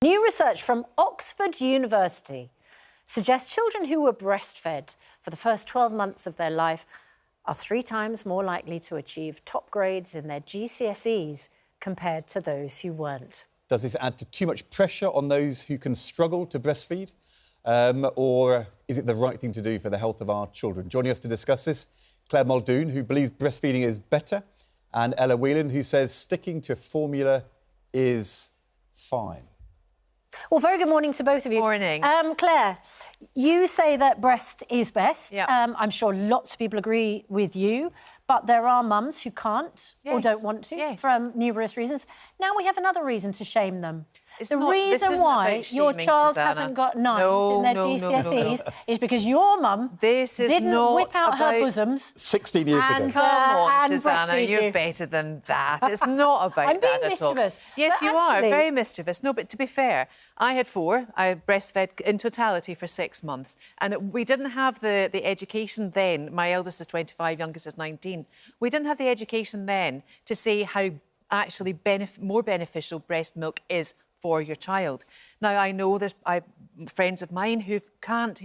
New research from Oxford University suggests children who were breastfed for the first 12 months of their life are 3 times more likely to achieve top grades in their GCSEs compared to those who weren't. Does this add to too much pressure on those who can struggle to breastfeed? Or is it the right thing to do for the health of our children? Joining us to discuss this, Claire Muldoon, who believes breastfeeding is better, and Ella Whelan, who says sticking to formula is fine. Well, very good morning to both of you. Morning. Claire, you say that breast is best. Yep. I'm sure lots of people agree with you, but there are mums who can't or don't want to for numerous reasons. Now we have another reason to shame them. The reason why your child hasn't got 9s in their GCSEs is because your mum didn't whip out her bosoms 16 years ago. Come on, and Susanna, you're you. better than that. It's not about I'm being that at all. mischievous. Yes, but you are, actually... very mischievous. No, but to be fair, I had 4. I breastfed in totality for 6 months. And we didn't have the education then. My eldest is 25, youngest is 19. We didn't have the education then to say how actually more beneficial breast milk is for your child. Now, I know there's friends of mine who can't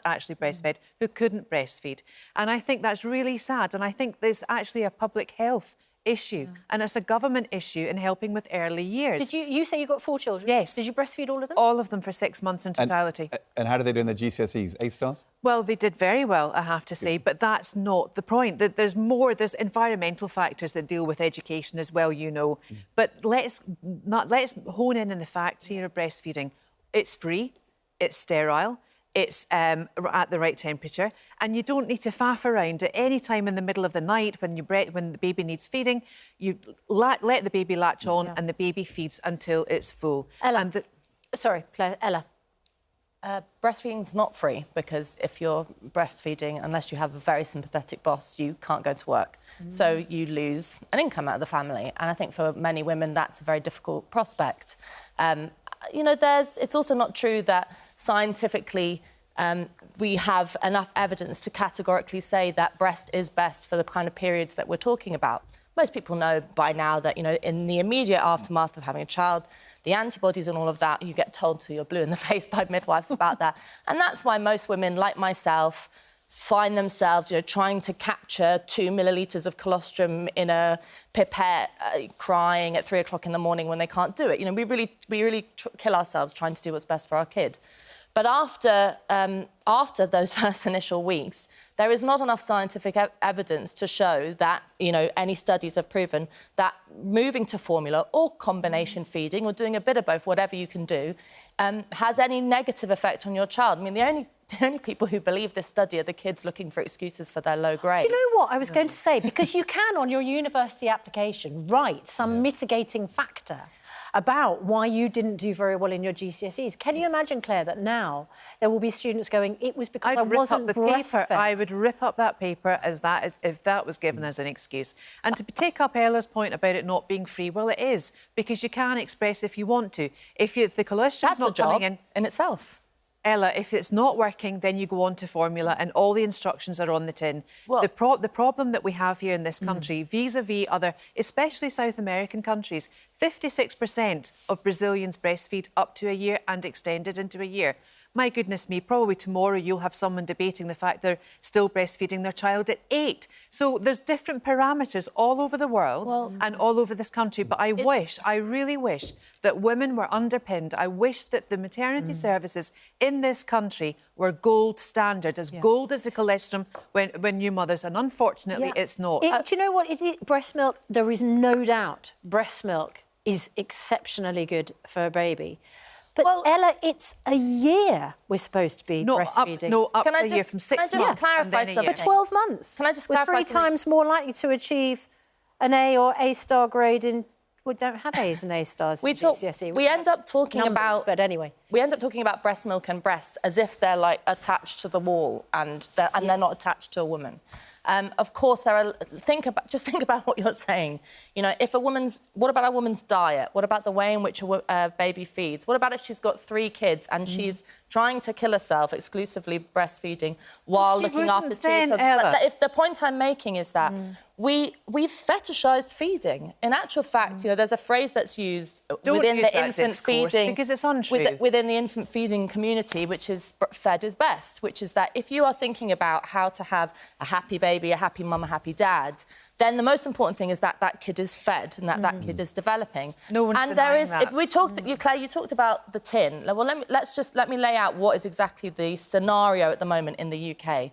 actually breastfeed, who couldn't breastfeed. And I think that's really sad. And I think there's actually a public health issue and it's a government issue in helping with early years. Did you say you got 4 children? Yes. Did you breastfeed all of them? All of them for 6 months in totality. And how did they do in the GCSEs? A stars? Well, they did very well, I have to say, but that's not the point. There's environmental factors that deal with education as well, you know. But let's hone in on the facts here of breastfeeding. It's free, it's sterile, it's at the right temperature, and you don't need to faff around at any time in the middle of the night when the baby needs feeding. You let the baby latch on and the baby feeds until it's full. Ella. Sorry, Claire, Ella. Breastfeeding's not free because if you're breastfeeding, unless you have a very sympathetic boss, you can't go to work. So you lose an income out of the family. And I think for many women, that's a very difficult prospect. You know, it's also not true that scientifically we have enough evidence to categorically say that breast is best for the kind of periods that we're talking about. Most people know by now that, you know, in the immediate aftermath of having a child, the antibodies and all of that, you get told till you're blue in the face by midwives about that. And that's why most women, like myself, find themselves, you know, trying to capture 2 millilitres of colostrum in a pipette, crying at 3 o'clock in the morning when they can't do it. You know, we really kill ourselves trying to do what's best for our kid. But after those first initial weeks, there is not enough scientific evidence to show that, you know, any studies have proven that moving to formula or combination feeding or doing a bit of both, whatever you can do, has any negative effect on your child. I mean, the only people who believe this study are the kids looking for excuses for their low grades. Do you know what I was going to say? Because you can, on your university application, write some mitigating factor about why you didn't do very well in your GCSEs. Can you imagine, Claire, that now there will be students going, it was because I wasn't breastfed? I would rip up that paper if that was given as an excuse. And to take up Ella's point about it not being free, well, it is, because you can express if you want to. If the cholesterol's not coming in itself. Ella, if it's not working, then you go on to formula and all the instructions are on the tin. Well, the problem that we have here in this country, vis-a-vis other, especially South American countries, 56% of Brazilians breastfeed up to a year and extended into a year. My goodness me, probably tomorrow you'll have someone debating the fact they're still breastfeeding their child at 8. So there's different parameters all over the world and all over this country. But I really wish that women were underpinned. I wish that the maternity services in this country were gold standard, as gold as the colostrum when new mothers, and unfortunately it's not. Do you know what? Breast milk, there is no doubt breast milk is exceptionally good for a baby. But, Ella, it's a year we're supposed to be breastfeeding. Up to a year, from 6 months and then a year. For 12 months. Can I just we're clarify 3 times more likely to achieve an A or A-star grade in... We don't have A's and A-stars in GCSE. We end up talking about... But anyway. We end up talking about breast milk and breasts as if they're, like, attached to the wall and they're not attached to a woman. Of course, just think about what you're saying. You know, what about a woman's diet? What about the way in which a baby feeds? What about if she's got 3 kids and she's trying to kill herself exclusively breastfeeding while looking after 2? If the point I'm making is that we've fetishised feeding. In actual fact, you know, there's a phrase that's used within the infant feeding... because it's untrue. Within the infant feeding community, which is fed is best, which is that if you are thinking about how to have a happy baby, a happy mum, a happy dad, then the most important thing is that that kid is fed and that that kid is developing. No one's and denying that. If we talked, Claire, you talked about the tin. Well, let me lay out what is exactly the scenario at the moment in the UK.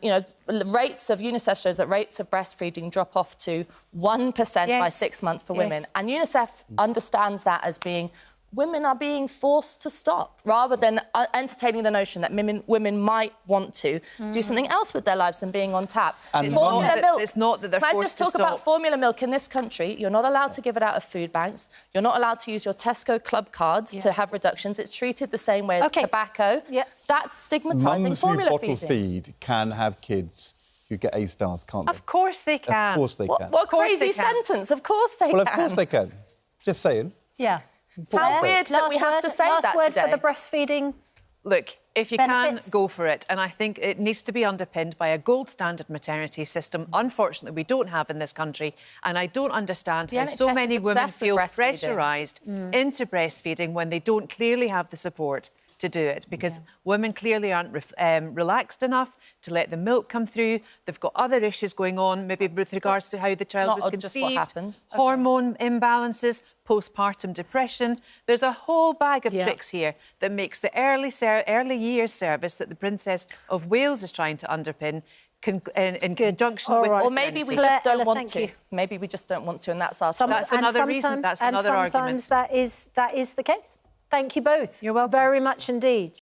You know, rates of UNICEF shows that rates of breastfeeding drop off to 1% by 6 months for women, and UNICEF understands that as being women are being forced to stop, rather than entertaining the notion that women might want to do something else with their lives than being on tap. And it's not that they're forced to stop. Can I just talk about formula milk in this country? You're not allowed to give it out of food banks. You're not allowed to use your Tesco club cards to have reductions. It's treated the same way as tobacco. That's stigmatising formula feeding. Mums who bottle feed can have kids who get A stars, can't they? Of course they can. Of course they can. What a crazy sentence. Of course they can. Well, of course they can. Just saying. Yeah. How weird that we have to say that today. Last word for the breastfeeding. Look, if you benefits. can, go for it. And I think it needs to be underpinned by a gold standard maternity system. Unfortunately, we don't have in this country. And I don't understand how so many women feel pressurised into breastfeeding when they don't clearly have the support to do it, because women clearly aren't relaxed enough to let the milk come through. They've got other issues going on, maybe with regards to how the child was conceived, what happens. hormone imbalances, postpartum depression. There's a whole bag of tricks here that makes the early years service that the Princess of Wales is trying to underpin in conjunction with... Or maybe we just don't want to. Maybe we just don't want to, and that's our... That's another reason. That's another argument. And sometimes that is the case. Thank you both. You're welcome. Very much indeed.